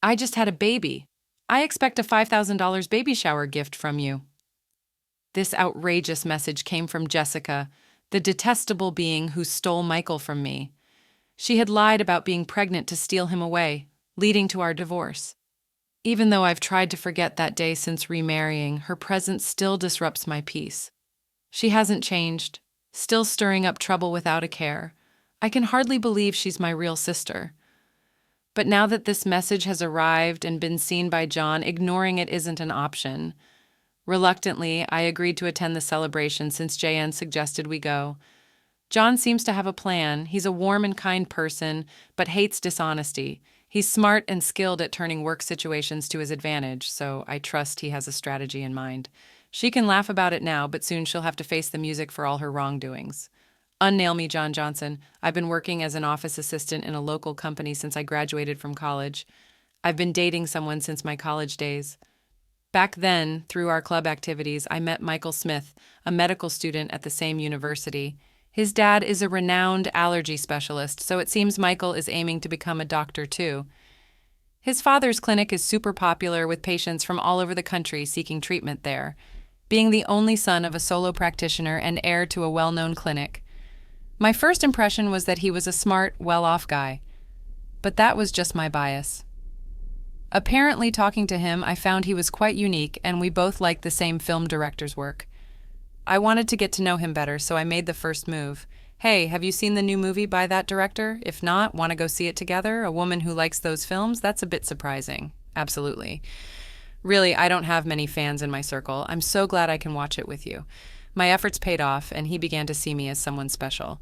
I just had a baby. I expect a $5,000 baby shower gift from you. This outrageous message came from Jessica, the detestable being who stole Michael from me. She had lied about being pregnant to steal him away, leading to our divorce. Even though I've tried to forget that day since remarrying, her presence still disrupts my peace. She hasn't changed, still stirring up trouble without a care. I can hardly believe she's my real sister. But now that this message has arrived and been seen by John, ignoring it isn't an option. Reluctantly, I agreed to attend the celebration since JN suggested we go. John seems to have a plan. He's a warm and kind person, but hates dishonesty. He's smart and skilled at turning work situations to his advantage, so I trust he has a strategy in mind. She can laugh about it now, but soon she'll have to face the music for all her wrongdoings. Unnail me, John Johnson. I've been working as an office assistant in a local company since I graduated from college. I've been dating someone since my college days. Back then, through our club activities, I met Michael Smith, a medical student at the same university. His dad is a renowned allergy specialist, so it seems Michael is aiming to become a doctor too. His father's clinic is super popular with patients from all over the country seeking treatment there, being the only son of a solo practitioner and heir to a well-known clinic. My first impression was that he was a smart, well-off guy. But that was just my bias. Apparently, talking to him, I found he was quite unique, and we both liked the same film director's work. I wanted to get to know him better, so I made the first move. Hey, have you seen the new movie by that director? If not, want to go see it together? A woman who likes those films? That's a bit surprising. Absolutely. Really, I don't have many fans in my circle. I'm so glad I can watch it with you. My efforts paid off, and he began to see me as someone special.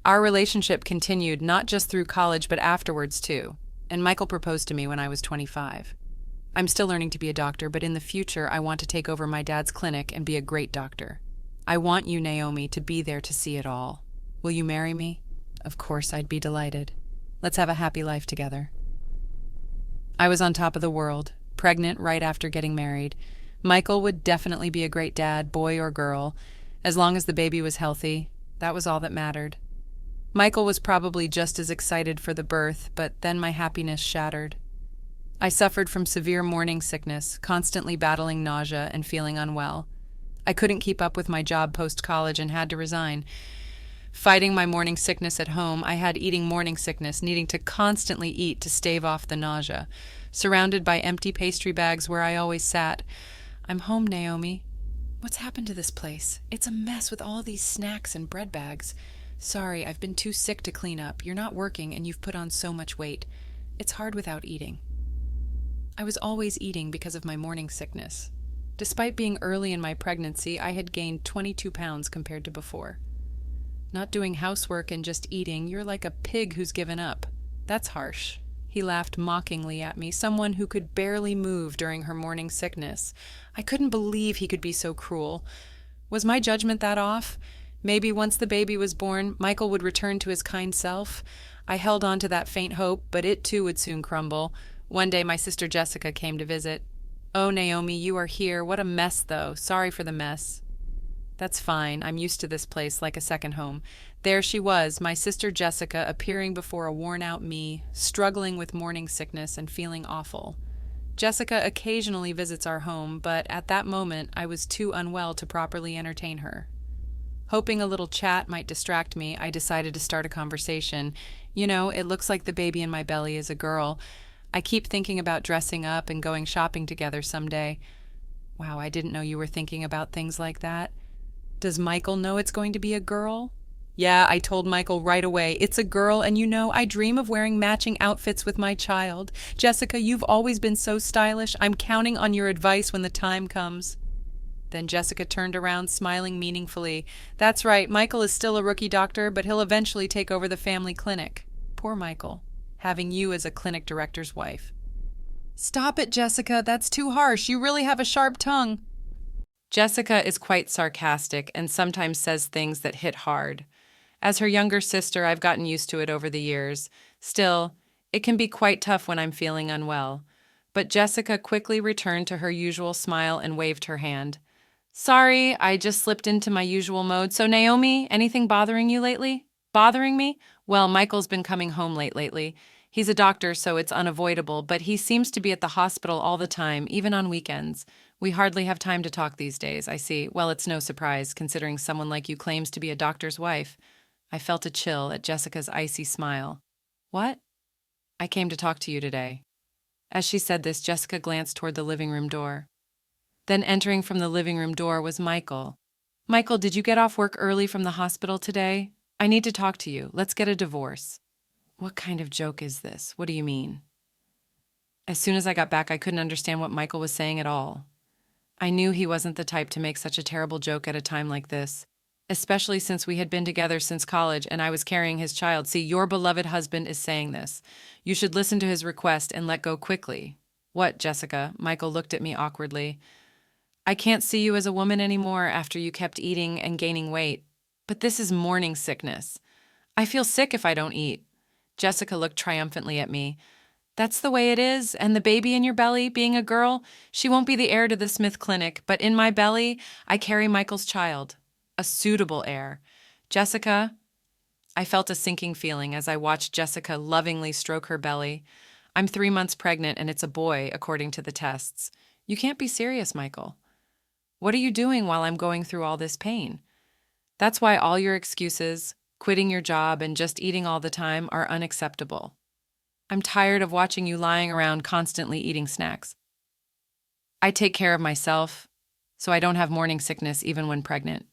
Our relationship continued not just through college, but afterwards too. And Michael proposed to me when I was 25. I'm still learning to be a doctor, but in the future, I want to take over my dad's clinic and be a great doctor. I want you, Naomi, to be there to see it all. Will you marry me? Of course, I'd be delighted. Let's have a happy life together. I was on top of the world, pregnant right after getting married. Michael would definitely be a great dad, boy or girl. As long as the baby was healthy, that was all that mattered. Michael was probably just as excited for the birth, but then my happiness shattered. I suffered from severe morning sickness, constantly battling nausea and feeling unwell. I couldn't keep up with my job post-college and had to resign. Fighting my morning sickness at home, I had eating morning sickness, needing to constantly eat to stave off the nausea, surrounded by empty pastry bags where I always sat. I'm home, Naomi. What's happened to this place? It's a mess with all these snacks and bread bags. Sorry, I've been too sick to clean up. You're not working and you've put on so much weight. It's hard without eating. I was always eating because of my morning sickness. Despite being early in my pregnancy, I had gained 22 pounds compared to before. Not doing housework and just eating, you're like a pig who's given up. That's harsh. He laughed mockingly at me, someone who could barely move during her morning sickness. I couldn't believe he could be so cruel. Was my judgment that off? Maybe once the baby was born, Michael would return to his kind self. I held on to that faint hope, but it too would soon crumble. One day my sister Jessica came to visit. Oh, Naomi, you are here. What a mess, though. Sorry for the mess. That's fine. I'm used to this place like a second home. There she was, my sister Jessica, appearing before a worn-out me, struggling with morning sickness and feeling awful. Jessica occasionally visits our home, but at that moment I was too unwell to properly entertain her. Hoping a little chat might distract me, I decided to start a conversation. You know, it looks like the baby in my belly is a girl. I keep thinking about dressing up and going shopping together someday. Wow, I didn't know you were thinking about things like that. Does Michael know it's going to be a girl? Yeah, I told Michael right away. It's a girl, and you know, I dream of wearing matching outfits with my child. Jessica, you've always been so stylish. I'm counting on your advice when the time comes. Then Jessica turned around, smiling meaningfully. That's right, Michael is still a rookie doctor, but he'll eventually take over the family clinic. Poor Michael, having you as a clinic director's wife. Stop it, Jessica. That's too harsh. You really have a sharp tongue. Jessica is quite sarcastic and sometimes says things that hit hard. As her younger sister, I've gotten used to it over the years. Still, it can be quite tough when I'm feeling unwell. But Jessica quickly returned to her usual smile and waved her hand. Sorry, I just slipped into my usual mode. So, Naomi, anything bothering you lately? Bothering me? Well, Michael's been coming home late lately. He's a doctor, so it's unavoidable, but he seems to be at the hospital all the time, even on weekends. We hardly have time to talk these days, I see. Well, it's no surprise, considering someone like you claims to be a doctor's wife. I felt a chill at Jessica's icy smile. What? I came to talk to you today. As she said this, Jessica glanced toward the living room door. Then entering from the living room door was Michael. Michael, did you get off work early from the hospital today? I need to talk to you. Let's get a divorce. What kind of joke is this? What do you mean? As soon as I got back, I couldn't understand what Michael was saying at all. I knew he wasn't the type to make such a terrible joke at a time like this, especially since we had been together since college and I was carrying his child. See, your beloved husband is saying this. You should listen to his request and let go quickly. What, Jessica? Michael looked at me awkwardly. I can't see you as a woman anymore after you kept eating and gaining weight. But this is morning sickness. I feel sick if I don't eat. Jessica looked triumphantly at me. That's the way it is, and the baby in your belly, being a girl, she won't be the heir to the Smith Clinic, but in my belly, I carry Michael's child. A suitable heir. Jessica, I felt a sinking feeling as I watched Jessica lovingly stroke her belly. I'm 3 months pregnant and it's a boy, according to the tests. You can't be serious, Michael. What are you doing while I'm going through all this pain? That's why all your excuses, quitting your job and just eating all the time, are unacceptable. I'm tired of watching you lying around constantly eating snacks. I take care of myself, so I don't have morning sickness even when pregnant.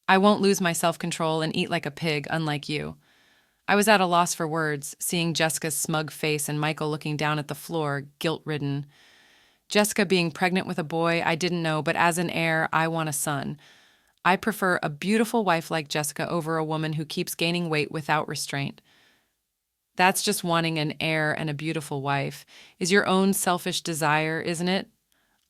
I won't lose my self-control and eat like a pig, unlike you. I was at a loss for words, seeing Jessica's smug face and Michael looking down at the floor, guilt-ridden. Jessica being pregnant with a boy, I didn't know, but as an heir, I want a son. I prefer a beautiful wife like Jessica over a woman who keeps gaining weight without restraint. That's just wanting an heir and a beautiful wife. Is your own selfish desire, isn't it?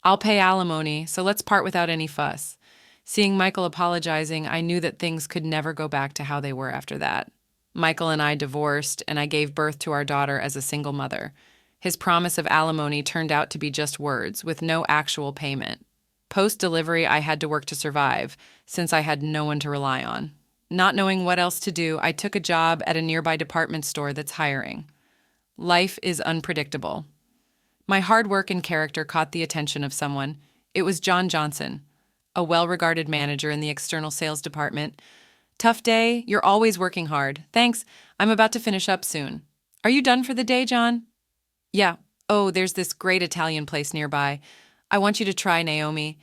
I'll pay alimony, so let's part without any fuss. Seeing Michael apologizing, I knew that things could never go back to how they were after that. Michael and I divorced, and I gave birth to our daughter as a single mother. His promise of alimony turned out to be just words, with no actual payment. Post-delivery, I had to work to survive, since I had no one to rely on. Not knowing what else to do, I took a job at a nearby department store that's hiring. Life is unpredictable. My hard work and character caught the attention of someone. It was John Johnson, a well-regarded manager in the external sales department. Tough day? You're always working hard. Thanks. I'm about to finish up soon. Are you done for the day, John? Yeah. Oh, there's this great Italian place nearby. I want you to try, Naomi.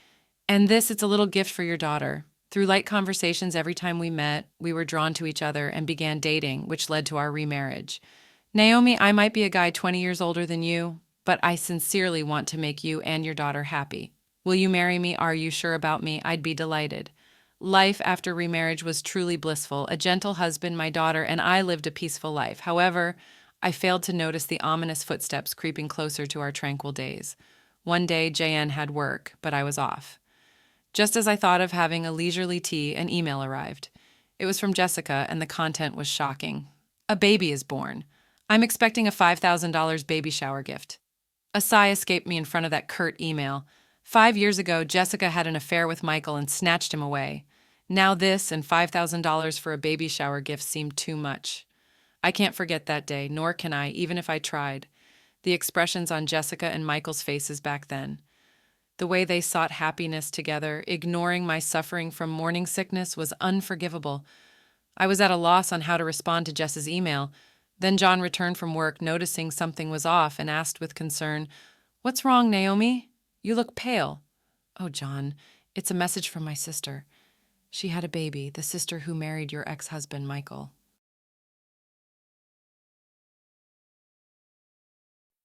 And it's a little gift for your daughter. Through light conversations every time we met, we were drawn to each other and began dating, which led to our remarriage. Naomi, I might be a guy 20 years older than you, but I sincerely want to make you and your daughter happy. Will you marry me? Are you sure about me? I'd be delighted. Life after remarriage was truly blissful. A gentle husband, my daughter, and I lived a peaceful life. However, I failed to notice the ominous footsteps creeping closer to our tranquil days. One day, JN had work, but I was off. Just as I thought of having a leisurely tea, an email arrived. It was from Jessica, and the content was shocking. A baby is born. I'm expecting a $5,000 baby shower gift. A sigh escaped me in front of that curt email. 5 years ago, Jessica had an affair with Michael and snatched him away. Now this and $5,000 for a baby shower gift seemed too much. I can't forget that day, nor can I, even if I tried. The expressions on Jessica and Michael's faces back then. The way they sought happiness together, ignoring my suffering from morning sickness, was unforgivable. I was at a loss on how to respond to Jess's email. Then John returned from work, noticing something was off, and asked with concern, "What's wrong, Naomi? You look pale." "Oh, John, it's a message from my sister. She had a baby, the sister who married your ex-husband, Michael."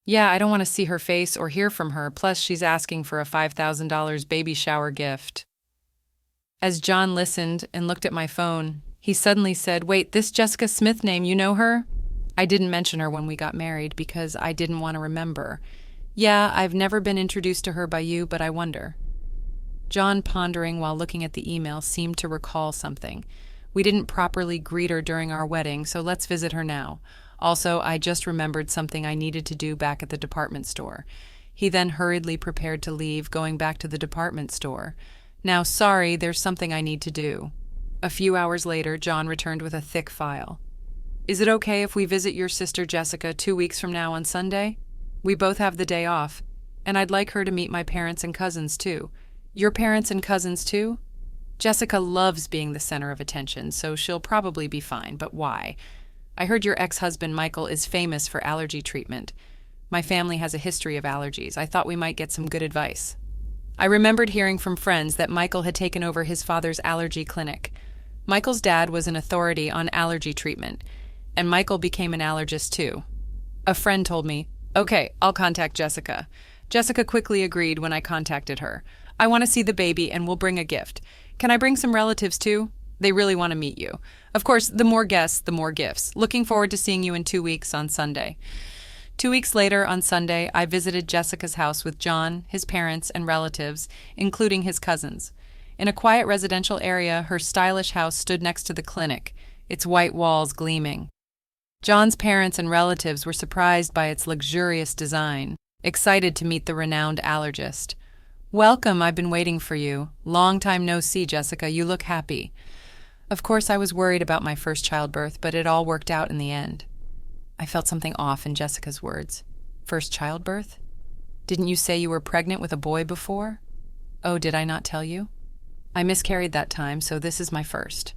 Yeah, I don't want to see her face or hear from her, plus she's asking for a $5,000 baby shower gift. As John listened and looked at my phone, he suddenly said, "Wait, this Jessica Smith name, you know her?" I didn't mention her when we got married because I didn't want to remember. "Yeah, I've never been introduced to her by you, but I wonder." John, pondering while looking at the email, seemed to recall something. "We didn't properly greet her during our wedding, so let's visit her now. Also, I just remembered something I needed to do back at the department store." He then hurriedly prepared to leave, going back to the department store. "Now, sorry, there's something I need to do." A few hours later, John returned with a thick file. Is it okay if we visit your sister Jessica 2 weeks from now on Sunday? We both have the day off, and I'd like her to meet my parents and cousins too. Your parents and cousins too? Jessica loves being the center of attention, so she'll probably be fine, but why? I heard your ex-husband Michael is famous for allergy treatment. My family has a history of allergies. I thought we might get some good advice. I remembered hearing from friends that Michael had taken over his father's allergy clinic. Michael's dad was an authority on allergy treatment, and Michael became an allergist too. A friend told me, "Okay, I'll contact Jessica." Jessica quickly agreed when I contacted her. "I want to see the baby and we'll bring a gift. Can I bring some relatives too? They really want to meet you. Of course, the more guests, the more gifts. Looking forward to seeing you in 2 weeks on Sunday." 2 weeks later, on Sunday, I visited Jessica's house with John, his parents, and relatives, including his cousins. In a quiet residential area, her stylish house stood next to the clinic, its white walls gleaming. John's parents and relatives were surprised by its luxurious design, excited to meet the renowned allergist. "Welcome, I've been waiting for you. Long time no see, Jessica. You look happy." Of course, I was worried about my first childbirth, but it all worked out in the end. I felt something off in Jessica's words. First childbirth? Didn't you say you were pregnant with a boy before? Oh, did I not tell you? I miscarried that time, so this is my first.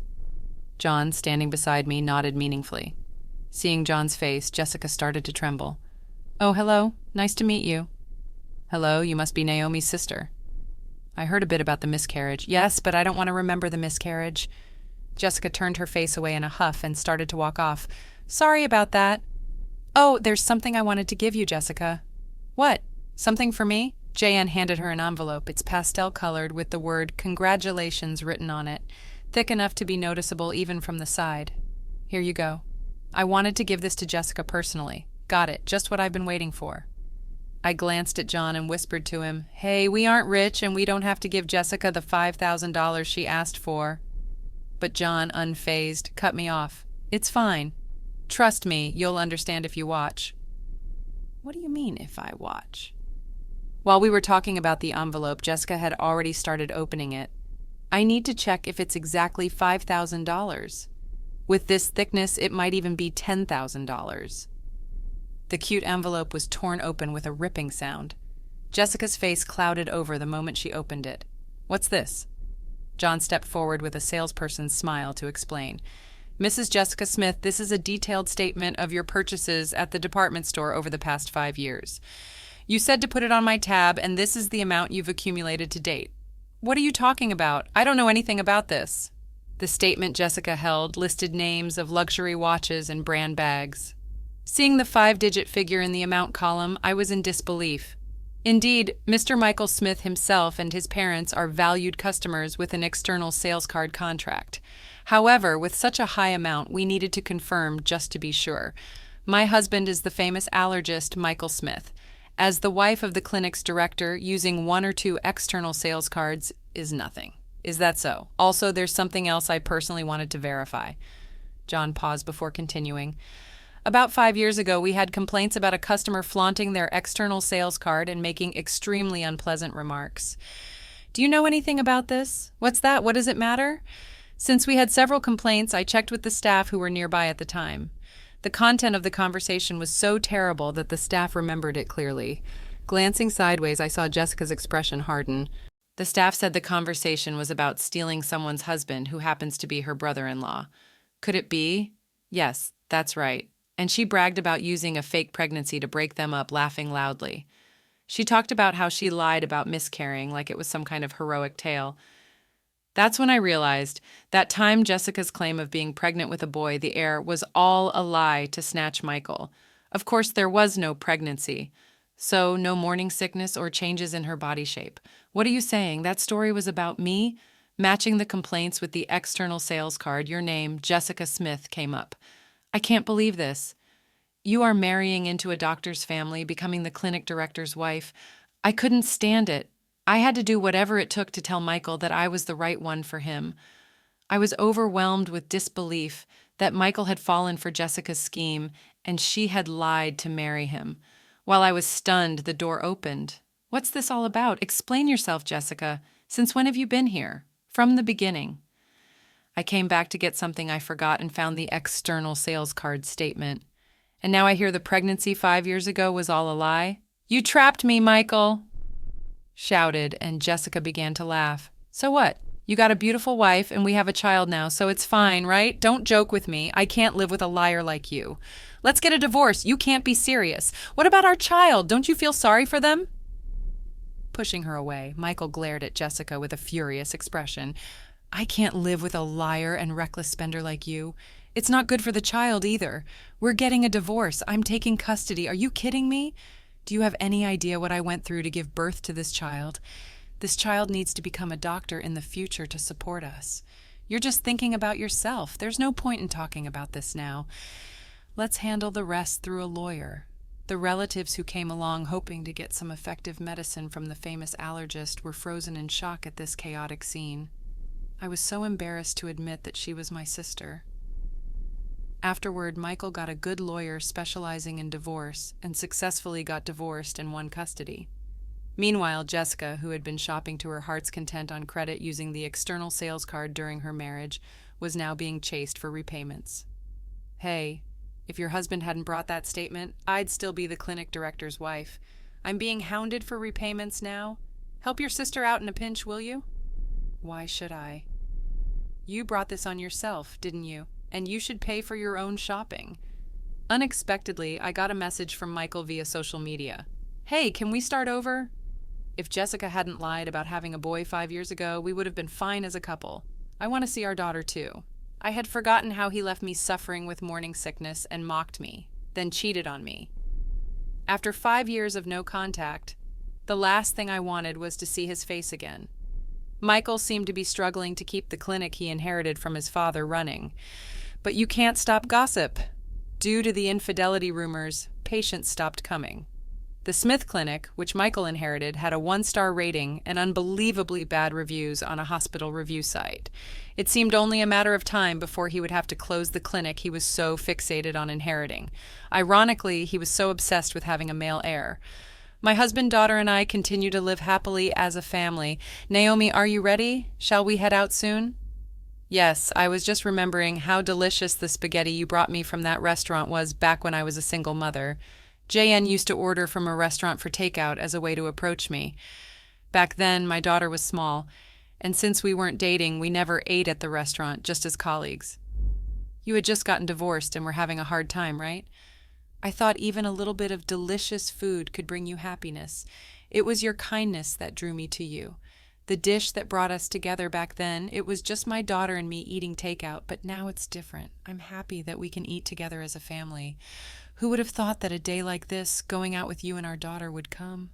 John, standing beside me, nodded meaningfully. Seeing John's face, Jessica started to tremble. "Oh, hello. Nice to meet you." "Hello, you must be Naomi's sister." "I heard a bit about the miscarriage." "Yes, but I don't want to remember the miscarriage." Jessica turned her face away in a huff and started to walk off. "Sorry about that." "Oh, there's something I wanted to give you, Jessica." "What? Something for me?" Jan handed her an envelope. It's pastel-colored with the word "Congratulations" written on it, thick enough to be noticeable even from the side. "Here you go. I wanted to give this to Jessica personally. Got it, just what I've been waiting for." I glanced at John and whispered to him, "Hey, we aren't rich and we don't have to give Jessica the $5,000 she asked for." But John, unfazed, cut me off. "It's fine. Trust me, you'll understand if you watch." "What do you mean, if I watch?" While we were talking about the envelope, Jessica had already started opening it. "I need to check if it's exactly $5,000. With this thickness, it might even be $10,000. The cute envelope was torn open with a ripping sound. Jessica's face clouded over the moment she opened it. "What's this?" John stepped forward with a salesperson's smile to explain. "Mrs. Jessica Smith, this is a detailed statement of your purchases at the department store over the past 5 years. You said to put it on my tab, and this is the amount you've accumulated to date." "What are you talking about? I don't know anything about this." The statement Jessica held listed names of luxury watches and brand bags. Seeing the 5-digit figure in the amount column, I was in disbelief. Indeed, Mr. Michael Smith himself and his parents are valued customers with an external sales card contract. However, with such a high amount, we needed to confirm just to be sure. My husband is the famous allergist Michael Smith. As the wife of the clinic's director, using 1 or 2 external sales cards is nothing. Is that so? Also, there's something else I personally wanted to verify. John paused before continuing. About 5 years ago, we had complaints about a customer flaunting their external sales card and making extremely unpleasant remarks. "Do you know anything about this? What's that? What does it matter?" Since we had several complaints, I checked with the staff who were nearby at the time. The content of the conversation was so terrible that the staff remembered it clearly. Glancing sideways, I saw Jessica's expression harden. The staff said the conversation was about stealing someone's husband who happens to be her brother-in-law. Could it be? Yes, that's right. And she bragged about using a fake pregnancy to break them up, laughing loudly. She talked about how she lied about miscarrying like it was some kind of heroic tale. That's when I realized that time Jessica's claim of being pregnant with a boy, the heir, was all a lie to snatch Michael. Of course, there was no pregnancy. So, no morning sickness or changes in her body shape. What are you saying? That story was about me? Matching the complaints with the external sales card, your name, Jessica Smith, came up. I can't believe this. You are marrying into a doctor's family, becoming the clinic director's wife. I couldn't stand it. I had to do whatever it took to tell Michael that I was the right one for him. I was overwhelmed with disbelief that Michael had fallen for Jessica's scheme and she had lied to marry him. While I was stunned, the door opened. What's this all about? Explain yourself, Jessica. Since when have you been here? From the beginning. I came back to get something I forgot and found the external sales card statement. And now I hear the pregnancy 5 years ago was all a lie? You trapped me, Michael! Shouted, and Jessica began to laugh. So what? You got a beautiful wife, and we have a child now, so it's fine, right? Don't joke with me. I can't live with a liar like you. Let's get a divorce. You can't be serious. What about our child? Don't you feel sorry for them? Pushing her away, Michael glared at Jessica with a furious expression. I can't live with a liar and reckless spender like you. It's not good for the child either. We're getting a divorce. I'm taking custody. Are you kidding me? Do you have any idea what I went through to give birth to this child? This child needs to become a doctor in the future to support us. You're just thinking about yourself. There's no point in talking about this now. Let's handle the rest through a lawyer. The relatives who came along hoping to get some effective medicine from the famous allergist were frozen in shock at this chaotic scene. I was so embarrassed to admit that she was my sister. Afterward, Michael got a good lawyer specializing in divorce and successfully got divorced and won custody. Meanwhile, Jessica, who had been shopping to her heart's content on credit using the external sales card during her marriage, was now being chased for repayments. Hey, if your husband hadn't brought that statement, I'd still be the clinic director's wife. I'm being hounded for repayments now. Help your sister out in a pinch, will you? Why should I? You brought this on yourself, didn't you? And you should pay for your own shopping. Unexpectedly, I got a message from Michael via social media. Hey, can we start over? If Jessica hadn't lied about having a boy 5 years ago, we would have been fine as a couple. I want to see our daughter too. I had forgotten how he left me suffering with morning sickness and mocked me, then cheated on me. After 5 years of no contact, the last thing I wanted was to see his face again. Michael seemed to be struggling to keep the clinic he inherited from his father running. But you can't stop gossip. Due to the infidelity rumors, patients stopped coming. The Smith Clinic, which Michael inherited, had a 1-star rating and unbelievably bad reviews on a hospital review site. It seemed only a matter of time before he would have to close the clinic he was so fixated on inheriting. Ironically, he was so obsessed with having a male heir. My husband, daughter, and I continue to live happily as a family. Naomi, are you ready? Shall we head out soon? Yes, I was just remembering how delicious the spaghetti you brought me from that restaurant was back when I was a single mother. JN used to order from a restaurant for takeout as a way to approach me. Back then, my daughter was small, and since we weren't dating, we never ate at the restaurant, just as colleagues. You had just gotten divorced and were having a hard time, right? I thought even a little bit of delicious food could bring you happiness. It was your kindness that drew me to you. The dish that brought us together back then, it was just my daughter and me eating takeout, but now it's different. I'm happy that we can eat together as a family. Who would have thought that a day like this, going out with you and our daughter, would come?